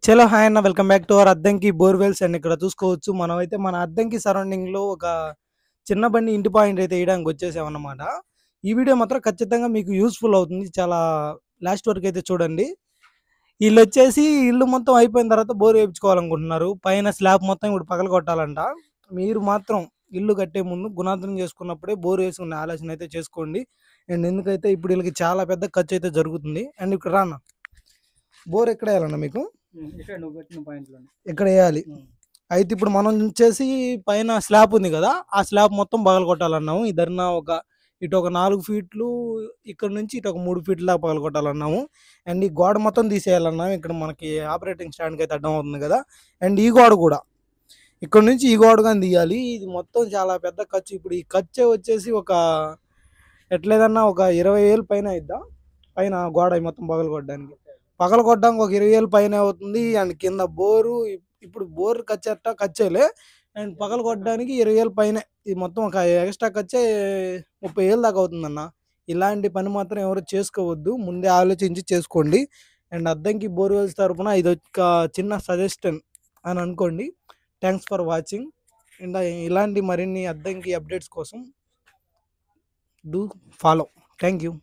చలో హాయ్ అన్న, welcome back to our Addanki borewells. And ఇక్కడ చూసుకోవచ్చు మనమైతే మన అద్దంకి సరౌండింగ్ లో ఒక చిన్న బండి ఇంటి పాయింట్ అయితే వేయడానికి వచ్చేసామన్నమాట. ఈ వీడియో మాత్రం ఖచ్చితంగా మీకు యూస్ఫుల్ అవుతుంది, చాలా లాస్ట్ వరకు అయితే చూడండి. వీళ్ళు వచ్చేసి ఇల్లు మొత్తం అయిపోయిన తర్వాత బోర్ వేయించుకోవాలనుకుంటున్నారు. పైన స్లాబ్ మొత్తం ఇప్పుడు పగల కొట్టాలంట. మీరు మాత్రం ఇల్లు కట్టే ముందు గుణార్థం చేసుకున్నప్పుడే బోర్ వేసుకునే ఆలోచన అయితే చేసుకోండి. అండ్ ఎందుకైతే ఇప్పుడు వీళ్ళకి చాలా పెద్ద ఖర్చు అయితే జరుగుతుంది. అండ్ ఇక్కడ రాన్న బోర్ ఎక్కడ వేయాలన్న మీకు ఇక్కడ వేయాలి. అయితే ఇప్పుడు మనం వచ్చేసి పైన స్లాబ్ ఉంది కదా, ఆ స్లాబ్ మొత్తం పగల కొట్టాలన్నాము. ఇద్దరిన ఇటు ఒక 4 ఫీట్లు, ఇక్కడ నుంచి ఇటు ఒక 3 ఫీట్ల దాకా పగల కొట్టాలన్నాము. అండ్ ఈ గోడ మొత్తం తీసేయాలన్నాము. ఇక్కడ మనకి ఆపరేటింగ్ స్టాండ్కి అయితే అడ్డం అవుతుంది కదా. అండ్ ఈ గోడ కూడా ఇక్కడ నుంచి ఈ గోడ కానీ తీయాలి. ఇది మొత్తం చాలా పెద్ద ఖర్చు. ఇప్పుడు ఈ ఖర్చు వచ్చేసి ఎట్లేదన్నా ఒక 20,000 పైన అయిద్దా. పైన గోడ మొత్తం పగల కొట్టడానికి ఒక 20,000 పైన అవుతుంది. అండ్ కింద బోరు, ఇప్పుడు బోర్ ఖర్చేలే. అండ్ పగల కొట్టడానికి 20,000 పైనే. ఇది మొత్తం ఒక ఎక్స్ట్రా ఖర్చే 30,000 దాకా అవుతుందన్న. ఇలాంటి పని మాత్రం ఎవరు చేసుకోవద్దు, ముందే ఆలోచించి చేసుకోండి. అండ్ అద్దంకి బోర్వెల్స్ తరపున ఇది ఒక చిన్న సజెషన్ అని అనుకోండి. Thanks for watching. అండ్ ఇలాంటి మరిన్ని అద్దంకి అప్డేట్స్ కోసం డూ ఫాలో. Thank you.